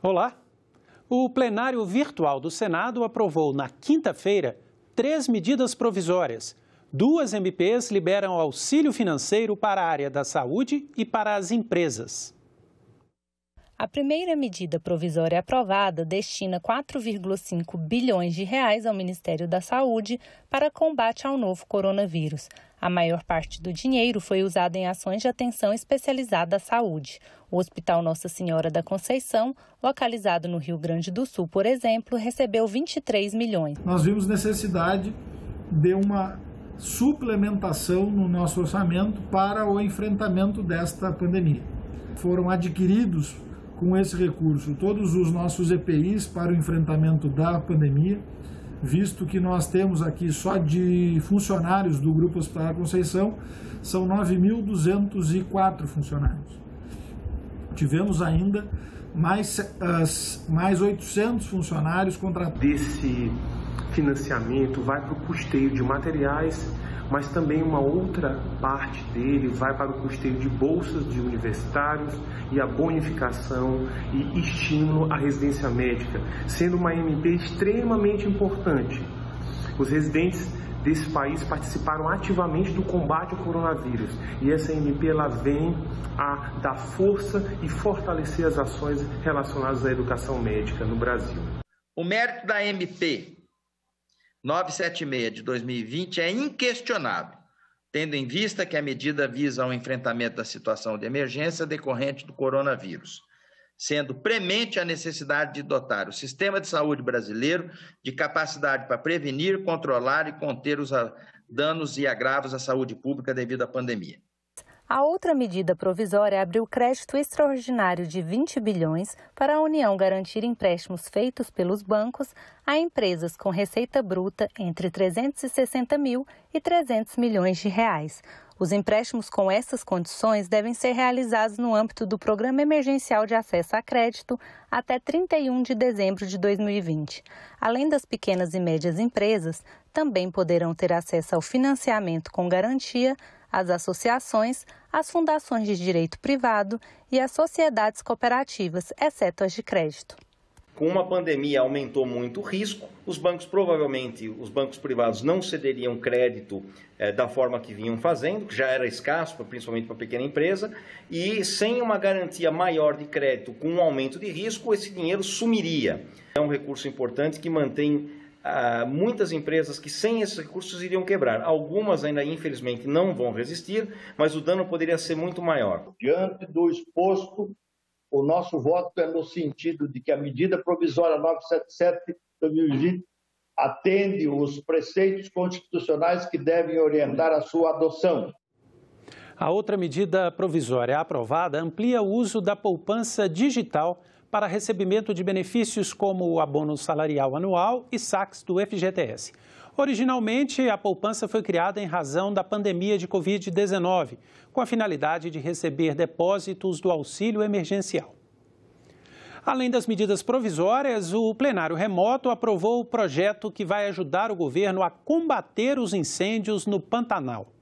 Olá! O plenário virtual do Senado aprovou na quinta-feira 3 medidas provisórias. 2 MPs liberam auxílio financeiro para a área da saúde e para as empresas. A primeira medida provisória aprovada destina 4,5 bilhões de reais ao Ministério da Saúde para combate ao novo coronavírus. A maior parte do dinheiro foi usada em ações de atenção especializada à saúde. O Hospital Nossa Senhora da Conceição, localizado no Rio Grande do Sul, por exemplo, recebeu 23 milhões. Nós vimos necessidade de uma suplementação no nosso orçamento para o enfrentamento desta pandemia. Foram adquiridos com esse recurso todos os nossos EPIs para o enfrentamento da pandemia, visto que nós temos aqui só de funcionários do Grupo Hospitalar Conceição, são 9.204 funcionários. Tivemos ainda mais 800 funcionários contratados. Desse financiamento vai para o custeio de materiais, mas também uma outra parte dele vai para o custeio de bolsas de universitários e a bonificação e estímulo à residência médica, sendo uma MP extremamente importante. Os residentes desse país participaram ativamente do combate ao coronavírus e essa MP ela vem a dar força e fortalecer as ações relacionadas à educação médica no Brasil. O mérito da MP 976 de 2020 é inquestionável, tendo em vista que a medida visa ao enfrentamento da situação de emergência decorrente do coronavírus, sendo premente a necessidade de dotar o sistema de saúde brasileiro de capacidade para prevenir, controlar e conter os danos e agravos à saúde pública devido à pandemia. A outra medida provisória abriu crédito extraordinário de 20 bilhões para a União garantir empréstimos feitos pelos bancos a empresas com receita bruta entre 360 mil e 300 milhões de reais. Os empréstimos com essas condições devem ser realizados no âmbito do Programa Emergencial de Acesso a Crédito até 31 de dezembro de 2020. Além das pequenas e médias empresas, também poderão ter acesso ao financiamento com garantia as associações, as fundações de direito privado e as sociedades cooperativas, exceto as de crédito. Com uma pandemia aumentou muito o risco, os bancos privados não cederiam crédito da forma que vinham fazendo, que já era escasso, principalmente para a pequena empresa, e sem uma garantia maior de crédito com um aumento de risco, esse dinheiro sumiria. É um recurso importante que mantém muitas empresas que sem esses recursos iriam quebrar. Algumas ainda, infelizmente, não vão resistir, mas o dano poderia ser muito maior. Diante do exposto, o nosso voto é no sentido de que a medida provisória 977/2020 atende os preceitos constitucionais que devem orientar a sua adoção. A outra medida provisória aprovada amplia o uso da poupança digital para recebimento de benefícios como o abono salarial anual e saques do FGTS. Originalmente, a poupança foi criada em razão da pandemia de Covid-19, com a finalidade de receber depósitos do auxílio emergencial. Além das medidas provisórias, o plenário remoto aprovou o projeto que vai ajudar o governo a combater os incêndios no Pantanal.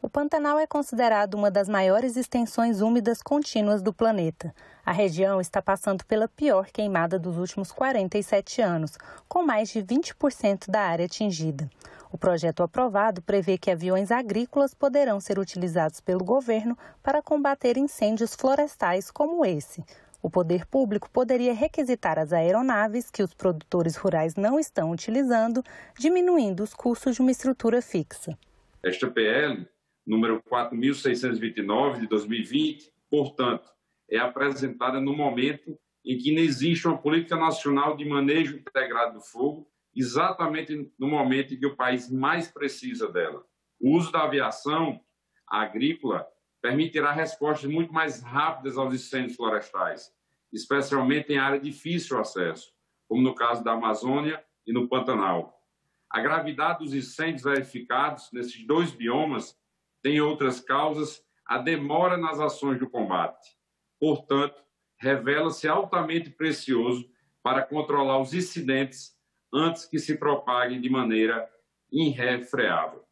O Pantanal é considerado uma das maiores extensões úmidas contínuas do planeta. A região está passando pela pior queimada dos últimos 47 anos, com mais de 20% da área atingida. O projeto aprovado prevê que aviões agrícolas poderão ser utilizados pelo governo para combater incêndios florestais como esse. O poder público poderia requisitar as aeronaves que os produtores rurais não estão utilizando, diminuindo os custos de uma estrutura fixa. Esta PL número 4.629 de 2020, portanto, é apresentada no momento em que não existe uma política nacional de manejo integrado do fogo, exatamente no momento em que o país mais precisa dela. O uso da aviação agrícola permitirá respostas muito mais rápidas aos incêndios florestais, especialmente em área de difícil acesso, como no caso da Amazônia e no Pantanal. A gravidade dos incêndios verificados nesses dois biomas tem outras causas, a demora nas ações do combate. Portanto, revela-se altamente precioso para controlar os incidentes antes que se propaguem de maneira irrefreável.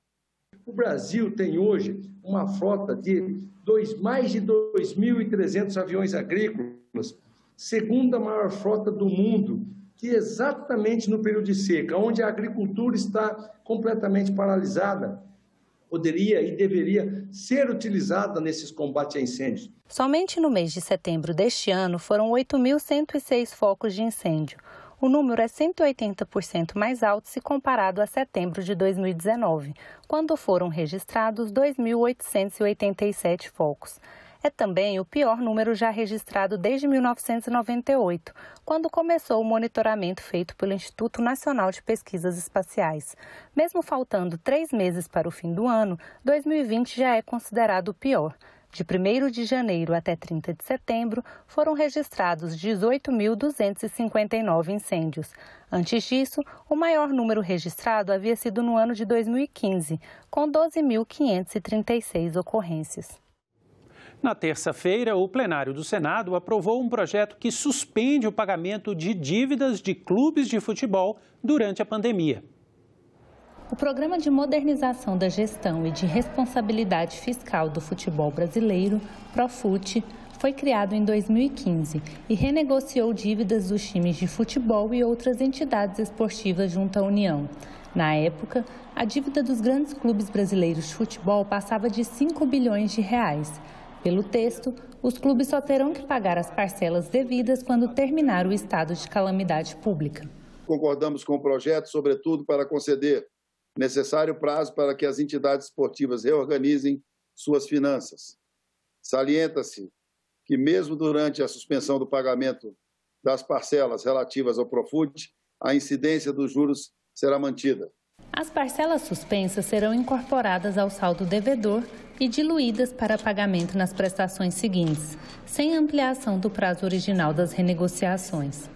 O Brasil tem hoje uma frota de mais de 2.300 aviões agrícolas segunda maior frota do mundo, que exatamente no período de seca, onde a agricultura está completamente paralisada, poderia e deveria ser utilizada nesses combates a incêndios. Somente no mês de setembro deste ano foram 8.106 focos de incêndio. O número é 180% mais alto se comparado a setembro de 2019, quando foram registrados 2.887 focos. É também o pior número já registrado desde 1998, quando começou o monitoramento feito pelo Instituto Nacional de Pesquisas Espaciais. Mesmo faltando 3 meses para o fim do ano, 2020 já é considerado o pior. De 1º de janeiro até 30 de setembro, foram registrados 18.259 incêndios. Antes disso, o maior número registrado havia sido no ano de 2015, com 12.536 ocorrências. Na terça-feira, o plenário do Senado aprovou um projeto que suspende o pagamento de dívidas de clubes de futebol durante a pandemia. O Programa de Modernização da Gestão e de Responsabilidade Fiscal do Futebol Brasileiro, Profut, foi criado em 2015 e renegociou dívidas dos times de futebol e outras entidades esportivas junto à União. Na época, a dívida dos grandes clubes brasileiros de futebol passava de 5 bilhões de reais. Pelo texto, os clubes só terão que pagar as parcelas devidas quando terminar o estado de calamidade pública. Concordamos com o projeto, sobretudo para conceder necessário prazo para que as entidades esportivas reorganizem suas finanças. Salienta-se que, mesmo durante a suspensão do pagamento das parcelas relativas ao Profut, a incidência dos juros será mantida. As parcelas suspensas serão incorporadas ao saldo devedor e diluídas para pagamento nas prestações seguintes, sem ampliação do prazo original das renegociações.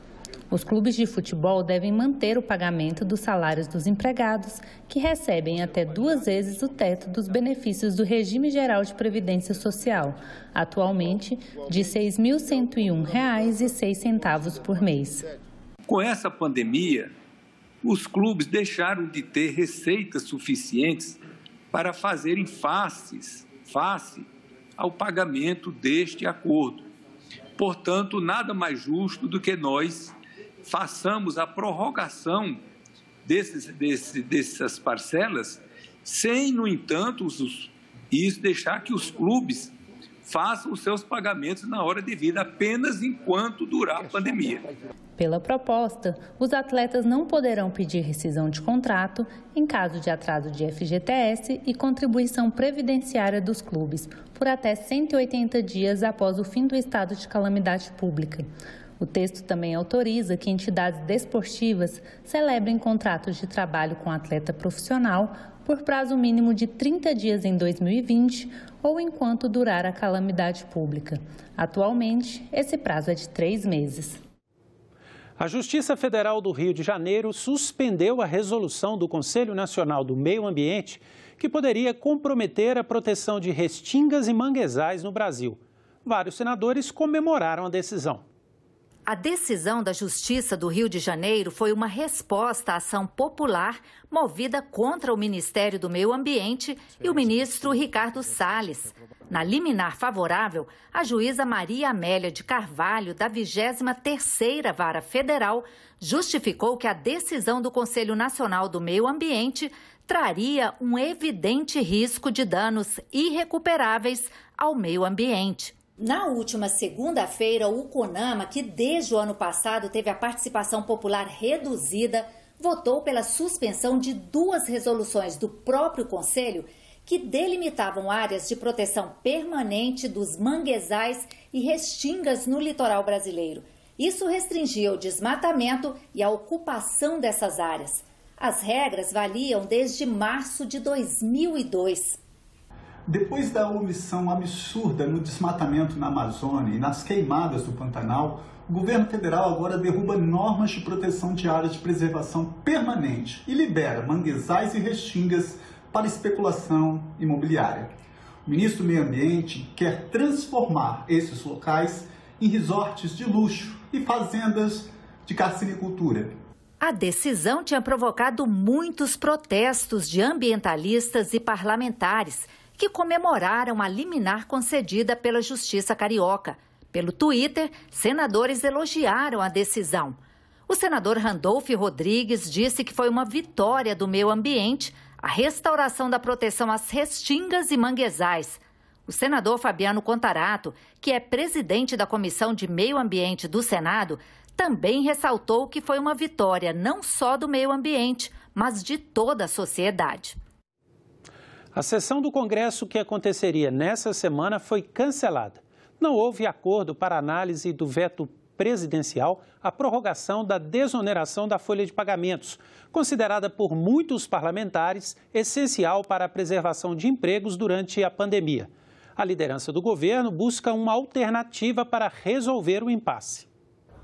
Os clubes de futebol devem manter o pagamento dos salários dos empregados, que recebem até 2 vezes o teto dos benefícios do Regime Geral de Previdência Social, atualmente de R$ 6.101,06 por mês. Com essa pandemia, os clubes deixaram de ter receitas suficientes para fazerem face ao pagamento deste acordo. Portanto, nada mais justo do que nós façamos a prorrogação dessas parcelas, sem, no entanto, isso deixar que os clubes façam os seus pagamentos na hora devida, apenas enquanto durar a pandemia. Pela proposta, os atletas não poderão pedir rescisão de contrato em caso de atraso de FGTS e contribuição previdenciária dos clubes, por até 180 dias após o fim do estado de calamidade pública. O texto também autoriza que entidades desportivas celebrem contratos de trabalho com atleta profissional por prazo mínimo de 30 dias em 2020 ou enquanto durar a calamidade pública. Atualmente, esse prazo é de 3 meses. A Justiça Federal do Rio de Janeiro suspendeu a resolução do Conselho Nacional do Meio Ambiente que poderia comprometer a proteção de restingas e manguezais no Brasil. Vários senadores comemoraram a decisão. A decisão da Justiça do Rio de Janeiro foi uma resposta à ação popular movida contra o Ministério do Meio Ambiente e o ministro Ricardo Salles. Na liminar favorável, a juíza Maria Amélia de Carvalho, da 23ª Vara Federal, justificou que a decisão do Conselho Nacional do Meio Ambiente traria um evidente risco de danos irrecuperáveis ao meio ambiente. Na última segunda-feira, o CONAMA, que desde o ano passado teve a participação popular reduzida, votou pela suspensão de 2 resoluções do próprio Conselho que delimitavam áreas de proteção permanente dos manguezais e restingas no litoral brasileiro. Isso restringia o desmatamento e a ocupação dessas áreas. As regras valiam desde março de 2002. Depois da omissão absurda no desmatamento na Amazônia e nas queimadas do Pantanal, o governo federal agora derruba normas de proteção de áreas de preservação permanente e libera manguezais e restingas para especulação imobiliária. O ministro do Meio Ambiente quer transformar esses locais em resorts de luxo e fazendas de carcinicultura. A decisão tinha provocado muitos protestos de ambientalistas e parlamentares que comemoraram a liminar concedida pela Justiça Carioca. Pelo Twitter, senadores elogiaram a decisão. O senador Randolph Rodrigues disse que foi uma vitória do meio ambiente a restauração da proteção às restingas e manguezais. O senador Fabiano Contarato, que é presidente da Comissão de Meio Ambiente do Senado, também ressaltou que foi uma vitória não só do meio ambiente, mas de toda a sociedade. A sessão do Congresso que aconteceria nessa semana foi cancelada. Não houve acordo para análise do veto presidencial à prorrogação da desoneração da folha de pagamentos, considerada por muitos parlamentares essencial para a preservação de empregos durante a pandemia. A liderança do governo busca uma alternativa para resolver o impasse.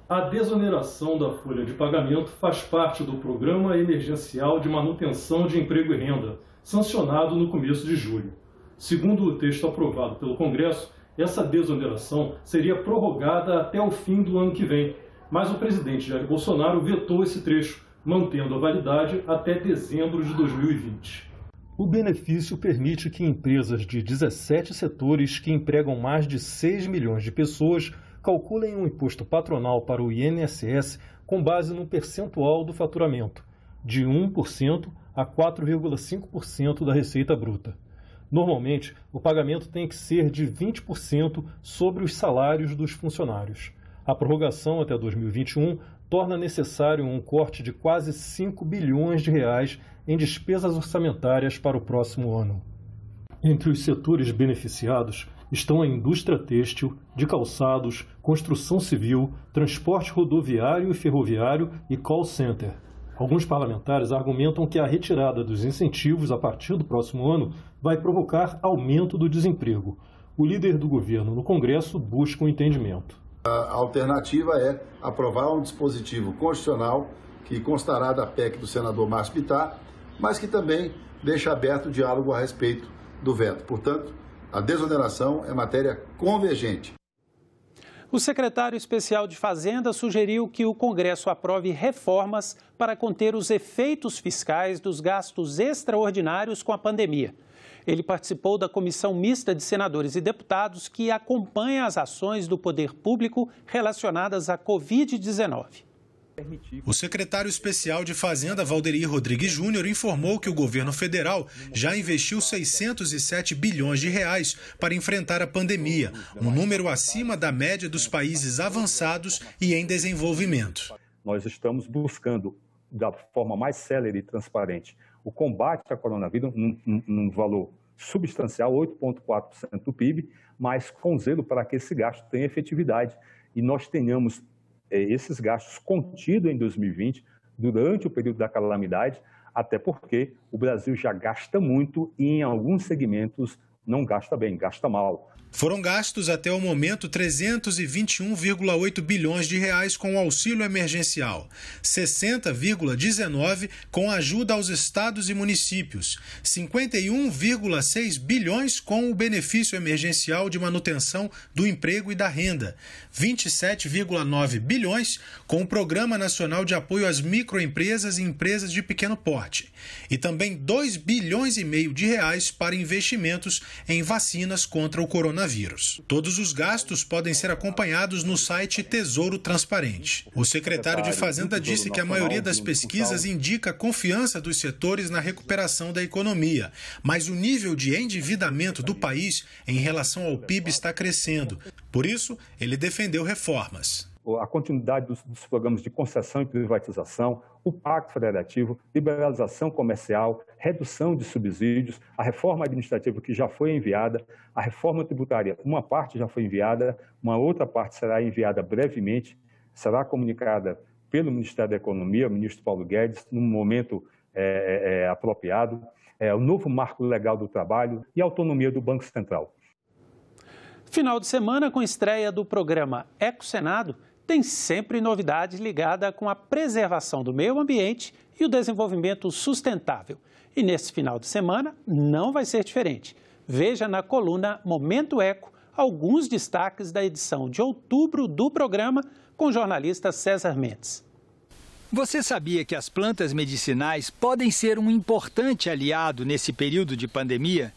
A desoneração da folha de pagamento faz parte do Programa Emergencial de Manutenção de Emprego e Renda, sancionado no começo de julho. Segundo o texto aprovado pelo Congresso, essa desoneração seria prorrogada até o fim do ano que vem, mas o presidente Jair Bolsonaro vetou esse trecho, mantendo a validade até dezembro de 2020. O benefício permite que empresas de 17 setores que empregam mais de 6 milhões de pessoas calculem um imposto patronal para o INSS com base no percentual do faturamento, de 1% a 4,5% da receita bruta. Normalmente, o pagamento tem que ser de 20% sobre os salários dos funcionários. A prorrogação até 2021 torna necessário um corte de quase 5 bilhões de reais em despesas orçamentárias para o próximo ano. Entre os setores beneficiados estão a indústria têxtil, de calçados, construção civil, transporte rodoviário e ferroviário e call center. Alguns parlamentares argumentam que a retirada dos incentivos a partir do próximo ano vai provocar aumento do desemprego. O líder do governo no Congresso busca um entendimento. A alternativa é aprovar um dispositivo constitucional que constará da PEC do senador Márcio Bittar, mas que também deixa aberto o diálogo a respeito do veto. Portanto, a desoneração é matéria convergente. O secretário especial de Fazenda sugeriu que o Congresso aprove reformas para conter os efeitos fiscais dos gastos extraordinários com a pandemia. Ele participou da comissão mista de senadores e deputados que acompanha as ações do poder público relacionadas à Covid-19. O secretário especial de Fazenda, Valderir Rodrigues Júnior, informou que o governo federal já investiu 607 bilhões de reais para enfrentar a pandemia, um número acima da média dos países avançados e em desenvolvimento. Nós estamos buscando, da forma mais célere e transparente, o combate ao coronavírus num valor substancial, 8,4% do PIB, mas com zelo para que esse gasto tenha efetividade e nós tenhamos esses gastos contidos em 2020, durante o período da calamidade, até porque o Brasil já gasta muito e em alguns segmentos não gasta bem, gasta mal. Foram gastos até o momento 321,8 bilhões de reais com o auxílio emergencial, 60,19 com a ajuda aos estados e municípios, 51,6 bilhões com o benefício emergencial de manutenção do emprego e da renda, 27,9 bilhões com o Programa Nacional de Apoio às Microempresas e Empresas de Pequeno Porte, e também 2,5 bilhões de reais para investimentos em vacinas contra o coronavírus. Todos os gastos podem ser acompanhados no site Tesouro Transparente. O secretário de Fazenda disse que a maioria das pesquisas indica a confiança dos setores na recuperação da economia, mas o nível de endividamento do país em relação ao PIB está crescendo. Por isso, ele defendeu reformas. A continuidade dos programas de concessão e privatização, o Pacto Federativo, liberalização comercial, redução de subsídios, a reforma administrativa que já foi enviada, a reforma tributária, uma parte já foi enviada, uma outra parte será enviada brevemente, será comunicada pelo Ministério da Economia, o ministro Paulo Guedes, num momento apropriado, o novo marco legal do trabalho e a autonomia do Banco Central. Final de semana com estreia do programa Eco Senado, tem sempre novidades ligadas com a preservação do meio ambiente e o desenvolvimento sustentável. E nesse final de semana não vai ser diferente. Veja na coluna Momento Eco alguns destaques da edição de outubro do programa com o jornalista César Mendes. Você sabia que as plantas medicinais podem ser um importante aliado nesse período de pandemia?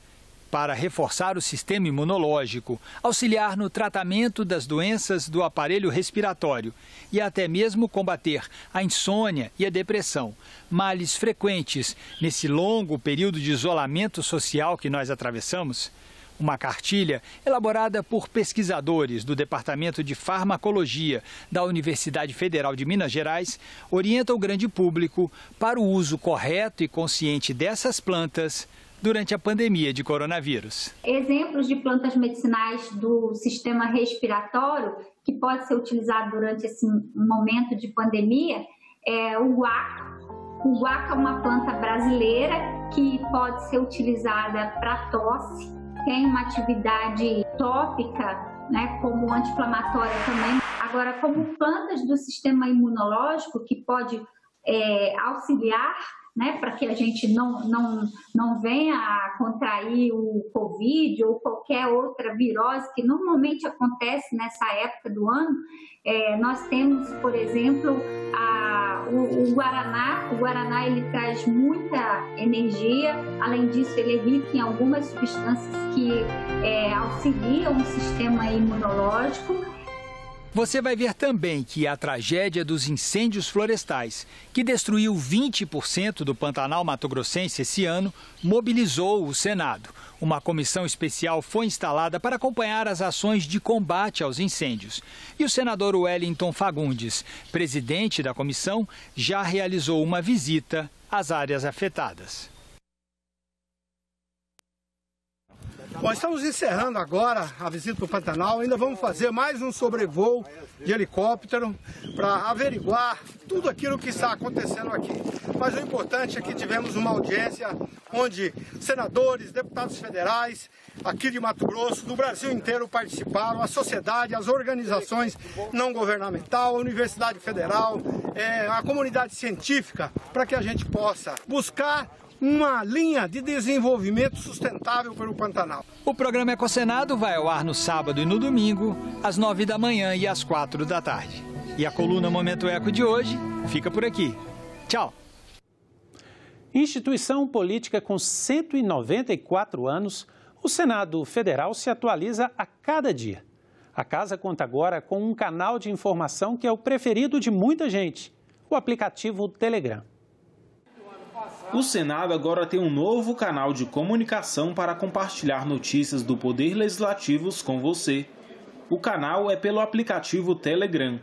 para reforçar o sistema imunológico, auxiliar no tratamento das doenças do aparelho respiratório e até mesmo combater a insônia e a depressão, males frequentes nesse longo período de isolamento social que nós atravessamos. Uma cartilha elaborada por pesquisadores do Departamento de Farmacologia da Universidade Federal de Minas Gerais orienta o grande público para o uso correto e consciente dessas plantas durante a pandemia de coronavírus. Exemplos de plantas medicinais do sistema respiratório que pode ser utilizado durante esse momento de pandemia é o guaca. O guaca é uma planta brasileira que pode ser utilizada para tosse. Tem uma atividade tópica, né, como anti-inflamatória também. Agora, como plantas do sistema imunológico, que pode auxiliar, né, para que a gente não venha a contrair o Covid ou qualquer outra virose que normalmente acontece nessa época do ano. Nós temos, por exemplo, o Guaraná. O Guaraná ele traz muita energia, além disso ele é rico em algumas substâncias que auxiliam o sistema imunológico. Você vai ver também que a tragédia dos incêndios florestais, que destruiu 20% do Pantanal mato-grossense esse ano, mobilizou o Senado. Uma comissão especial foi instalada para acompanhar as ações de combate aos incêndios. E o senador Wellington Fagundes, presidente da comissão, já realizou uma visita às áreas afetadas. Bom, estamos encerrando agora a visita para o Pantanal. Ainda vamos fazer mais um sobrevoo de helicóptero para averiguar tudo aquilo que está acontecendo aqui. Mas o importante é que tivemos uma audiência onde senadores, deputados federais aqui de Mato Grosso, do Brasil inteiro participaram, a sociedade, as organizações não governamentais, a Universidade Federal, a comunidade científica, para que a gente possa buscar uma linha de desenvolvimento sustentável para o Pantanal. O programa Ecosenado vai ao ar no sábado e no domingo, às 9 da manhã e às 4 da tarde. E a coluna Momento Eco de hoje fica por aqui. Tchau! Instituição política com 194 anos, o Senado Federal se atualiza a cada dia. A casa conta agora com um canal de informação que é o preferido de muita gente, o aplicativo Telegram. O Senado agora tem um novo canal de comunicação para compartilhar notícias do Poder Legislativo com você. O canal é pelo aplicativo Telegram.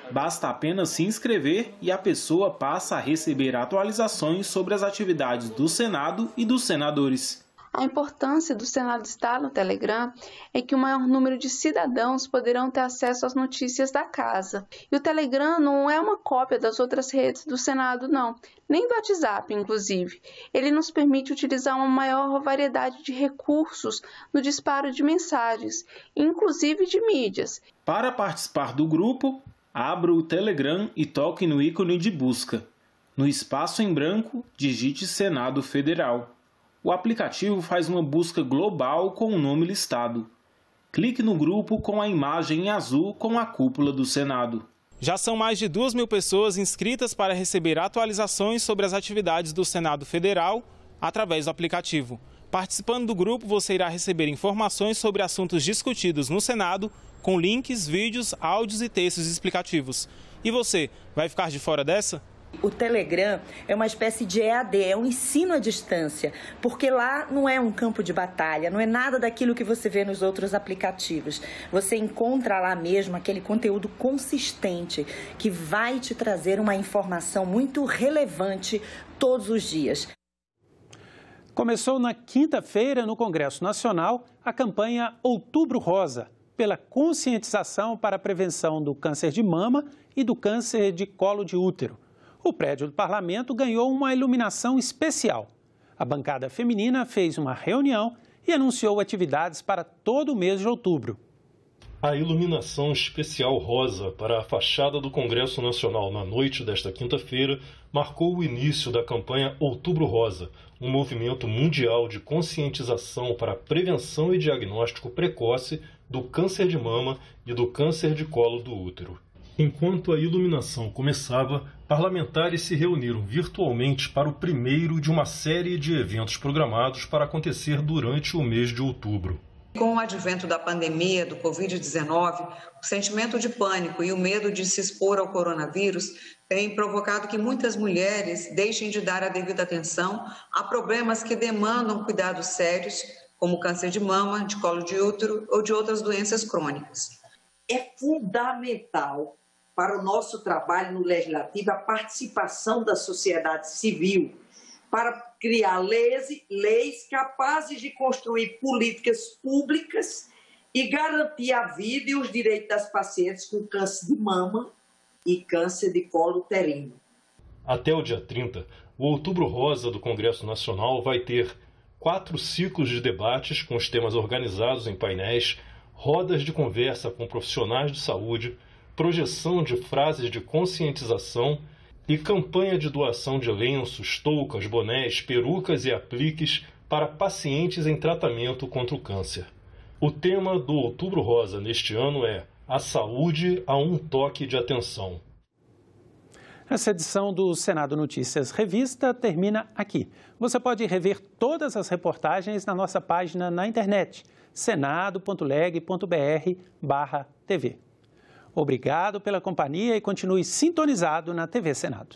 Basta apenas se inscrever e a pessoa passa a receber atualizações sobre as atividades do Senado e dos senadores. A importância do Senado estar no Telegram é que o maior número de cidadãos poderão ter acesso às notícias da casa. E o Telegram não é uma cópia das outras redes do Senado, não, nem do WhatsApp, inclusive. Ele nos permite utilizar uma maior variedade de recursos no disparo de mensagens, inclusive de mídias. Para participar do grupo, abra o Telegram e toque no ícone de busca. No espaço em branco, digite Senado Federal. O aplicativo faz uma busca global com o nome listado. Clique no grupo com a imagem em azul com a cúpula do Senado. Já são mais de 2.000 pessoas inscritas para receber atualizações sobre as atividades do Senado Federal através do aplicativo. Participando do grupo, você irá receber informações sobre assuntos discutidos no Senado, com links, vídeos, áudios e textos explicativos. E você, vai ficar de fora dessa? O Telegram é uma espécie de EAD, é um ensino à distância, porque lá não é um campo de batalha, não é nada daquilo que você vê nos outros aplicativos. Você encontra lá mesmo aquele conteúdo consistente que vai te trazer uma informação muito relevante todos os dias. Começou na quinta-feira no Congresso Nacional a campanha Outubro Rosa, pela conscientização para a prevenção do câncer de mama e do câncer de colo de útero. O prédio do parlamento ganhou uma iluminação especial. A bancada feminina fez uma reunião e anunciou atividades para todo o mês de outubro. A iluminação especial rosa para a fachada do Congresso Nacional na noite desta quinta-feira marcou o início da campanha Outubro Rosa, um movimento mundial de conscientização para a prevenção e diagnóstico precoce do câncer de mama e do câncer de colo do útero. Enquanto a iluminação começava, parlamentares se reuniram virtualmente para o primeiro de uma série de eventos programados para acontecer durante o mês de outubro. Com o advento da pandemia do Covid-19, o sentimento de pânico e o medo de se expor ao coronavírus tem provocado que muitas mulheres deixem de dar a devida atenção a problemas que demandam cuidados sérios, como câncer de mama, de colo de útero ou de outras doenças crônicas. É fundamental para o nosso trabalho no Legislativo a participação da sociedade civil para criar leis capazes de construir políticas públicas e garantir a vida e os direitos das pacientes com câncer de mama e câncer de colo uterino. Até o dia 30, o Outubro Rosa do Congresso Nacional vai ter 4 ciclos de debates com os temas organizados em painéis, rodas de conversa com profissionais de saúde, projeção de frases de conscientização e campanha de doação de lenços, toucas, bonés, perucas e apliques para pacientes em tratamento contra o câncer. O tema do Outubro Rosa neste ano é A Saúde a um Toque de Atenção. Essa edição do Senado Notícias Revista termina aqui. Você pode rever todas as reportagens na nossa página na internet, senado.leg.br/TV. Obrigado pela companhia e continue sintonizado na TV Senado.